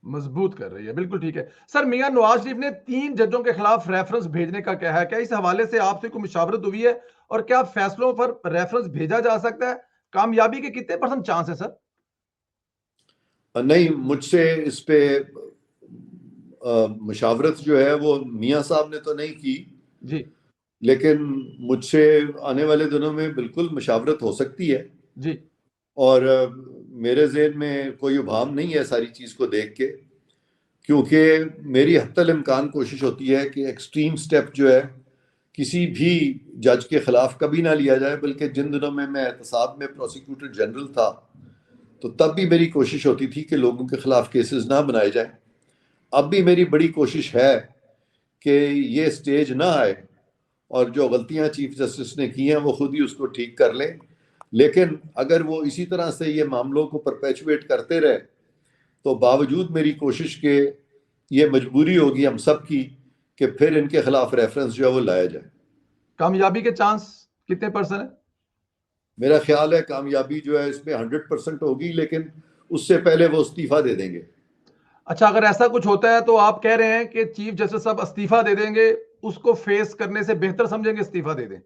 मजबूत कर रही है, बिल्कुल ठीक है। सर, मियां नवाज शरीफ ने 3 जजों के खिलाफ रेफरेंस भेजने का कहा है। क्या इस हवाले से आपसे कोई मुशावरत हुई है और क्या फैसलों पर रेफरेंस भेजा जा सकता है? कामयाबी के कितने परसेंट चांस है सर? नहीं, मुझसे इस पे मुशावरत जो है वो मियां साहब ने तो नहीं की, जी। लेकिन मुझसे आने वाले दिनों में बिल्कुल मुशावरत हो सकती है। जी। और मेरे ज़हन में कोई उभाम नहीं है सारी चीज़ को देख के, क्योंकि मेरी हत्तल इम्कान कोशिश होती है कि एक्सट्रीम स्टेप जो है किसी भी जज के खिलाफ कभी ना लिया जाए। बल्कि जिन दिनों में मैं एहतसाब में प्रोसिक्यूटर जनरल था, तो तब भी मेरी कोशिश होती थी कि लोगों के खिलाफ केसेस ना बनाए जाए। अब भी मेरी बड़ी कोशिश है कि ये स्टेज ना आए और जो गलतियां चीफ जस्टिस ने की हैं वो खुद ही उसको ठीक कर लें। लेकिन अगर वो इसी तरह से ये मामलों को परपेचुएट करते रहे, तो बावजूद मेरी कोशिश के ये मजबूरी होगी हम सब की कि फिर इनके खिलाफ रेफरेंस जो है वो लाया जाए। कामयाबी के चांस कितने परसेंट है? मेरा ख्याल है कामयाबी जो है इसमें 100% होगी, लेकिन उससे पहले वो इस्तीफा दे देंगे। अच्छा, अगर ऐसा कुछ होता है तो आप कह रहे हैं कि चीफ जस्टिस साहब इस्तीफा दे देंगे, उसको फेस करने से बेहतर समझेंगे इस्तीफा दे दें?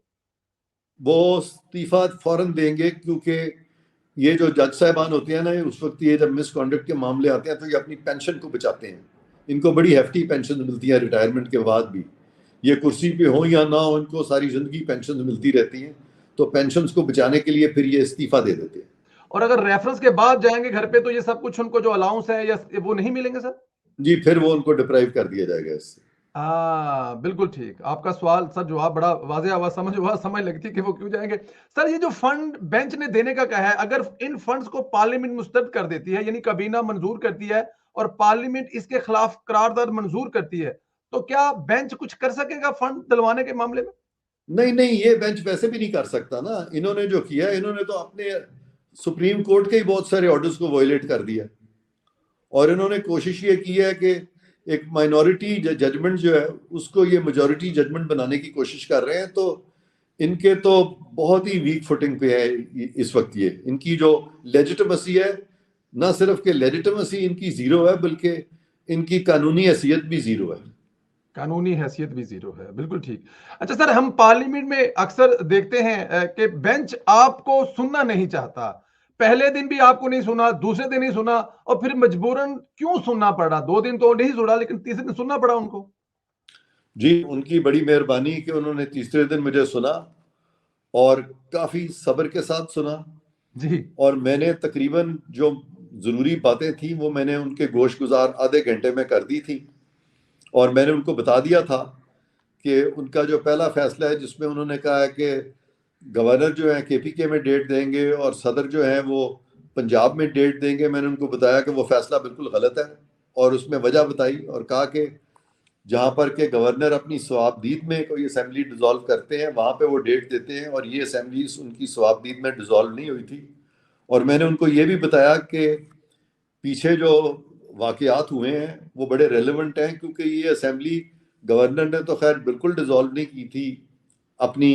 वो इस्तीफा फौरन देंगे, क्योंकि ये जो जज साहबान होते हैं ना, उस वक्त ये जब मिसकॉन्डक्ट के मामले आते हैं तो ये अपनी पेंशन को बचाते हैं। इनको बड़ी हेफ्टी पेंशन मिलती है रिटायरमेंट के बाद भी। ये कुर्सी पे हो या ना हो, इनको सारी जिंदगी पेंशन मिलती रहती हैं। तो पेंशन को बचाने के लिए फिर ये इस्तीफा दे देते हैं। और अगर रेफरेंस के बाद जाएंगे घर पे तो ये सब कुछ उनको जो अलाउंस है या वो नहीं मिलेंगे सर? जी, फिर वो उनको डिप्राइव कर दिया जाएगा इससे। हाँ, बिल्कुल ठीक। आपका सवाल सर, जवाब बड़ा वाज़ेह आवाज़ समझ हुआ, समझ लगती कि वो क्यों जाएँगे। सर, ये जो फंड बेंच ने देने का कहा है, अगर इन फंड्स को पार्लियामेंट मुस्तरद कर देती है, यानी काबीना मंजूर करती है और पार्लियामेंट इसके खिलाफ करारदाद मंजूर करती है, तो क्या बेंच कुछ कर सकेगा फंड दिलवाने के मामले में? नहीं नहीं, ये बेंच वैसे भी नहीं कर सकता ना। इन्होंने जो किया, इन्होंने तो अपने सुप्रीम कोर्ट के ही बहुत सारे ऑर्डर्स को वायलेट कर दिया। और इन्होंने कोशिश ये की है कि एक माइनॉरिटी जजमेंट जो है उसको ये मेजॉरिटी जजमेंट बनाने की कोशिश कर रहे हैं। तो इनके तो बहुत ही वीक फुटिंग पे है इस वक्त। ये इनकी जो लेजिटिमेसी है, ना सिर्फ कि लेजिटिमेसी इनकी जीरो है, बल्कि इनकी कानूनी हैसियत भी जीरो है। कानूनी हैसियत भी ज़ीरो है, बिल्कुल ठीक। अच्छा सर, हम पार्लियामेंट में अक्सर देखते हैं कि बेंच आपको सुनना नहीं चाहता। पहले दिन भी आपको नहीं सुना, दूसरे दिन नहीं सुना और फिर मजबूरन क्यों सुनना पड़ा? 2 दिन तो नहीं सुना, लेकिन तीसरे दिन सुनना पड़ा उनको। जी, उनकी बड़ी मेहरबानी कि उन्होंने तीसरे दिन मुझे सुना, और काफ़ी सब्र के साथ सुना। जी। और मैंने तकरीबन जो ज़रूरी बातें थी वो मैंने उनके गोश गुजार आधे घंटे में कर दी थी। और मैंने उनको बता दिया था कि उनका जो पहला फैसला है, जिसमें उन्होंने कहा है कि गवर्नर जो है केपीके में डेट देंगे और सदर जो है वो पंजाब में डेट देंगे, मैंने उनको बताया कि वो फैसला बिल्कुल गलत है। और उसमें वजह बताई और कहा कि जहाँ पर के गवर्नर अपनी स्वाबदीद में कोई असेंबली डिसॉल्व करते हैं वहाँ पे वो डेट देते हैं, और ये असेंबली उनकी स्वाबदीद में डिसॉल्व नहीं हुई थी। और मैंने उनको ये भी बताया कि पीछे जो वाकयात हुए हैं वो बड़े रेलेवेंट हैं, क्योंकि ये असेंबली गवर्नर ने तो खैर बिल्कुल डिसॉल्व नहीं की थी अपनी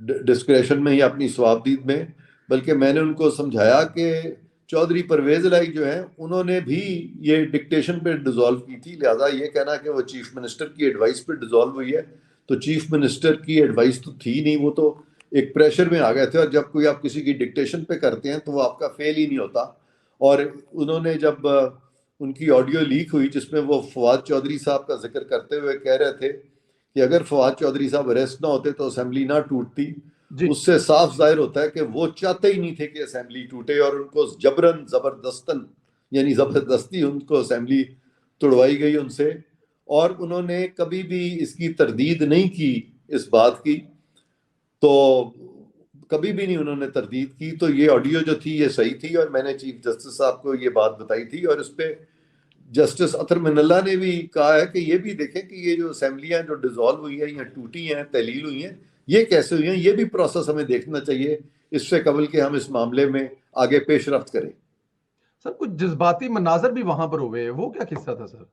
डिस्क्रेशन में या अपनी स्वाबदीद में। बल्कि मैंने उनको समझाया कि चौधरी परवेज इलाई जो है उन्होंने भी ये डिक्टेशन पे डिसॉल्व की थी। लिहाजा ये कहना कि वो चीफ मिनिस्टर की एडवाइस पे डिसॉल्व हुई है, तो चीफ मिनिस्टर की एडवाइस तो थी नहीं, वो तो एक प्रेशर में आ गए थे। और जब कोई आप किसी की डिक्टेशन पे करते हैं तो वो आपका फेल ही नहीं होता। और उन्होंने जब उनकी ऑडियो लीक हुई जिसमें वो फवाद चौधरी साहब का जिक्र करते हुए कह रहे थे कि अगर फवाद चौधरी साहब अरेस्ट ना होते तो असेंबली ना टूटती, जी। उससे साफ जाहिर होता है कि वो चाहते ही नहीं थे कि असेंबली टूटे, और उनको जबरन जबरदस्तन यानी जबरदस्ती उनको असेंबली तोड़वाई गई उनसे। और उन्होंने कभी भी इसकी तरदीद नहीं की इस बात की, तो कभी भी नहीं उन्होंने तरदीद की। तो ये ऑडियो जो थी ये सही थी, और मैंने चीफ जस्टिस साहब को ये बात बताई थी। और इस पे जस्टिस अतर मिनल्ला ने भी कहा है कि ये भी देखें कि ये जो असेंबलियां जो डिसॉल्व हुई हैं या टूटी हैं, तहलील हुई हैं, ये कैसे हुई हैं, ये भी प्रोसेस हमें देखना चाहिए इससे कबल के हम इस मामले में आगे पेशरफ्त करें। सर, कुछ जज़्बाती मनाज़र भी वहाँ पर हुए, वो क्या किस्सा था सर?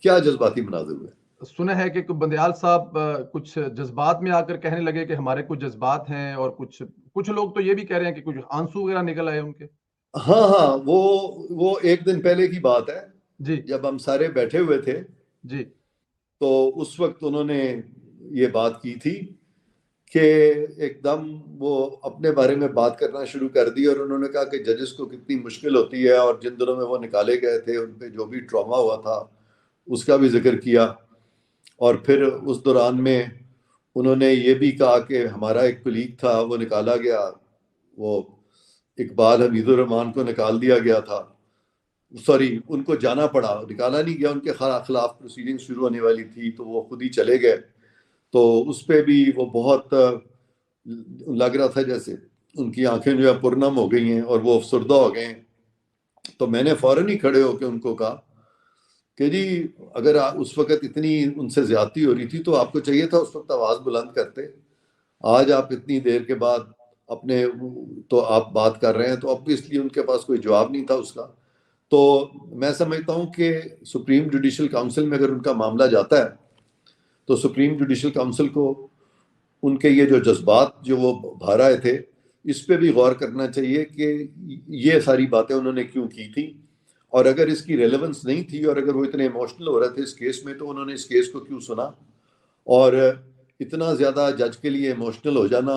क्या जज्बाती मनाजिर हुए? सुना है कि बंदयाल साहब कुछ जज़्बात में आकर कहने लगे कि हमारे कुछ जज़्बात हैं और कुछ कुछ लोग तो ये भी कह रहे हैं कि कुछ आंसू वगैरह निकल आए उनके। हाँ हाँ, वो एक दिन पहले की बात है, जी जब हम सारे बैठे हुए थे, जी तो उस वक्त उन्होंने ये बात की थी कि एकदम वो अपने बारे में बात करना शुरू कर दी, और उन्होंने कहा कि जजेस को कितनी मुश्किल होती है, और जिन दिनों में वो निकाले गए थे उन पे जो भी ट्रॉमा हुआ था उसका भी जिक्र किया। और फिर उस दौरान में उन्होंने ये भी कहा कि हमारा एक कुलीग था, वो निकाला गया, वो इकबाल हमीदुर रहमान को निकाल दिया गया था, सॉरी उनको जाना पड़ा, निकाला नहीं गया, उनके खिलाफ प्रोसीडिंग शुरू होने वाली थी तो वो खुद ही चले गए। तो उस पे भी वो बहुत लग रहा था जैसे उनकी आंखें जो है पुरनम हो गई हैं और वो अफसरदा हो गए हैं। तो मैंने फौरन ही खड़े होकर उनको कहा कि जी, अगर उस वक्त इतनी उनसे ज्यादती हो रही थी तो आपको चाहिए था उस वक्त आवाज बुलंद करते। आज आप इतनी देर के बाद अपने तो आप बात कर रहे हैं, तो ऑब्वियसली उनके पास कोई जवाब नहीं था उसका। तो मैं समझता हूँ कि सुप्रीम जुडिशल काउंसिल में अगर उनका मामला जाता है तो सुप्रीम जुडिशल काउंसिल को उनके ये जो जज्बात जो वो भर आए थे, इस पे भी गौर करना चाहिए कि ये सारी बातें उन्होंने क्यों की थी, और अगर इसकी रेलेवेंस नहीं थी और अगर वो इतने इमोशनल हो रहे थे इस केस में, तो उन्होंने इस केस को क्यों सुना। और इतना ज़्यादा जज के लिए इमोशनल हो जाना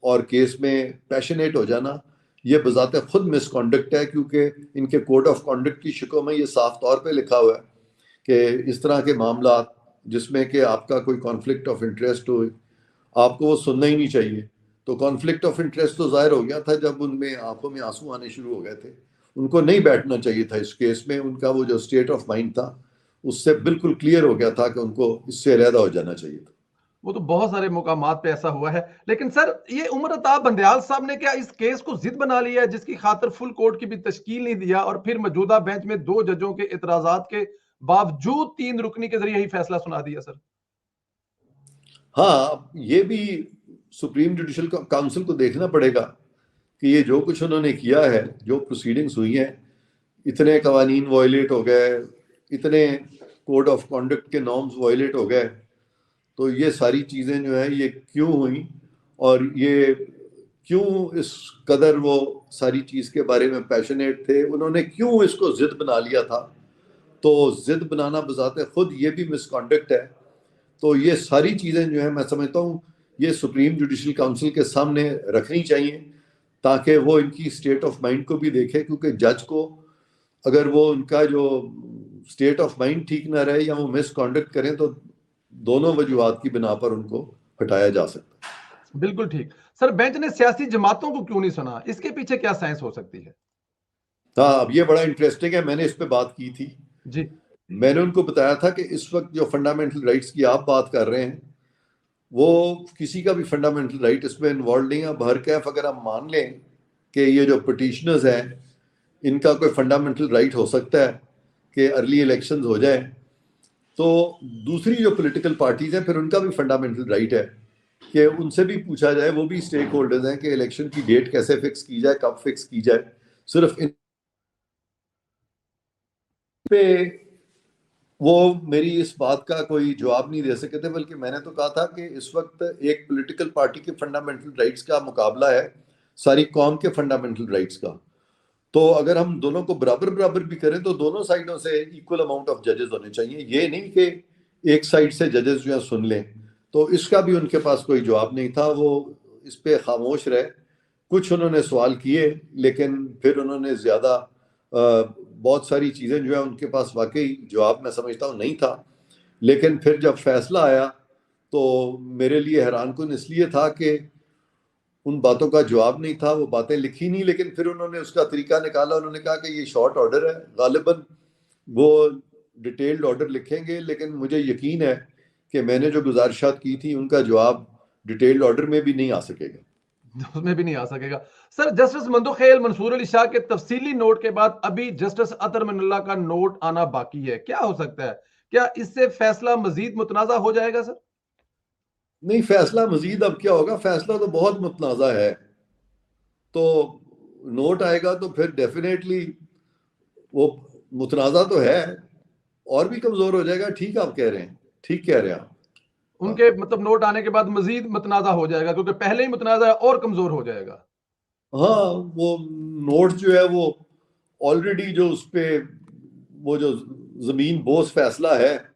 और केस में पैशनेट हो जाना, ये बजाते खुद मिसकॉन्डक्ट है, क्योंकि इनके कोड ऑफ कॉन्डक्ट की शिकों में ये साफ तौर पे लिखा हुआ है कि इस तरह के मामला जिसमें कि आपका कोई कॉन्फ्लिक्ट ऑफ इंटरेस्ट हो, आपको वो सुनना ही नहीं चाहिए। तो कॉन्फ्लिक्ट ऑफ इंटरेस्ट तो जाहिर हो गया था जब उनमें आंखों में आंसू आने शुरू हो गए थे। उनको नहीं बैठना चाहिए था इस केस में, उनका वो जो स्टेट ऑफ माइंड था उससे बिल्कुल क्लियर हो गया था कि उनको इससे अलहदा हो जाना चाहिए था। वो तो बहुत सारे मुकामात पे ऐसा हुआ है। लेकिन सर, ये उमर अताब बंदयाल साहब ने क्या इस केस को जिद बना लिया है, जिसकी खातिर फुल कोर्ट की भी तश्कील नहीं दिया और फिर मौजूदा बेंच में 2 जजों के इतराजात के बावजूद 3 रुकनी के जरिए ही फैसला सुना दिया सर? हाँ, ये भी सुप्रीम जुडिशल काउंसिल को देखना पड़ेगा कि ये जो कुछ उन्होंने किया है, जो प्रोसीडिंग्स हुई हैं, इतने कवानीन वायलेट हो गए, इतने कोड ऑफ कॉन्डक्ट के नॉर्म्स वायलेट हो गए, तो ये सारी चीज़ें जो है ये क्यों हुई, और ये क्यों इस कदर वो सारी चीज़ के बारे में पैशनेट थे, उन्होंने क्यों इसको जिद बना लिया था। तो जिद बनाना बजाते खुद ये भी मिसकॉन्डक्ट है। तो ये सारी चीज़ें जो है मैं समझता हूँ ये सुप्रीम जुडिशल काउंसिल के सामने रखनी चाहिए, ताकि वो इनकी स्टेट ऑफ माइंड को भी देखे, क्योंकि जज को अगर वो उनका जो स्टेट ऑफ माइंड ठीक ना रहे या वो मिसकॉन्डक्ट करें, तो दोनों वजूहात की बिना पर उनको हटाया जा सकता है। बिल्कुल ठीक। सर, बेंच ने सियासी जमातों को क्यों नहीं सुना? इसके पीछे क्या साइंस हो सकती है? हाँ, अब ये बड़ा इंटरेस्टिंग है, मैंने इस पे बात की थी। जी मैंने उनको बताया था कि इस वक्त जो फंडामेंटल राइट्स की आप बात कर रहे हैं, वो किसी का भी फंडामेंटल राइट इसमें इन्वॉल्व नहीं है। अब हर कैफ अगर हम मान लें कि ये जो पटिशनर्स हैं इनका कोई फंडामेंटल राइट हो सकता है कि अर्ली इलेक्शंस हो जाए, तो दूसरी जो पॉलिटिकल पार्टीज हैं फिर उनका भी फंडामेंटल राइट है कि उनसे भी पूछा जाए, वो भी स्टेक होल्डर्स हैं, कि इलेक्शन की डेट कैसे फिक्स की जाए, कब फिक्स की जाए। सिर्फ इन पे वो मेरी इस बात का कोई जवाब नहीं दे सके थे, बल्कि मैंने तो कहा था कि इस वक्त एक पॉलिटिकल पार्टी के फंडामेंटल राइट्स का मुकाबला है सारी कौम के फंडामेंटल राइट्स का। तो अगर हम दोनों को बराबर बराबर भी करें तो दोनों साइडों से इक्वल अमाउंट ऑफ जजेस होने चाहिए, ये नहीं कि एक साइड से जजेस जो है सुन लें। तो इसका भी उनके पास कोई जवाब नहीं था, वो इस पे खामोश रहे। कुछ उन्होंने सवाल किए, लेकिन फिर उन्होंने ज्यादा बहुत सारी चीजें जो है उनके पास वाकई जवाब मैं समझता हूँ नहीं था। लेकिन फिर जब फैसला आया तो मेरे लिए हैरानकुन इसलिए था कि उन बातों का जवाब नहीं था, वो बातें लिखी नहीं, लेकिन फिर उन्होंने उसका तरीका निकाला। उन्होंने कहा कि ये शॉर्ट ऑर्डर है, गालिबन वो डिटेल्ड ऑर्डर लिखेंगे, लेकिन मुझे यकीन है कि मैंने जो गुजारिशात की थी उनका जवाब डिटेल्ड ऑर्डर में भी नहीं आ सकेगा। उसमें भी नहीं आ सकेगा। सर, जस्टिस मंदुखेल मंसूर अली शाह के तफसीली नोट के बाद अभी जस्टिस अतर मिनल्ला का नोट आना बाकी है, क्या हो सकता है? क्या इससे फैसला मजीद मुतनाज़ा हो जाएगा सर? नहीं, फैसला मजीद अब क्या होगा, फैसला तो बहुत मुतनाज़ा है। तो नोट आएगा तो फिर डेफिनेटली वो मुतनाज़ा तो है, और भी कमजोर हो जाएगा। ठीक आप कह रहे हैं, ठीक कह रहे हैं आप। हाँ उनके मतलब नोट आने के बाद मजीद मुतनाज़ा हो जाएगा, क्योंकि पहले ही मुतनाज़ा है और कमजोर हो जाएगा। हाँ, वो नोट जो है वो ऑलरेडी जो उस पे वो जो जमीन बोस फैसला है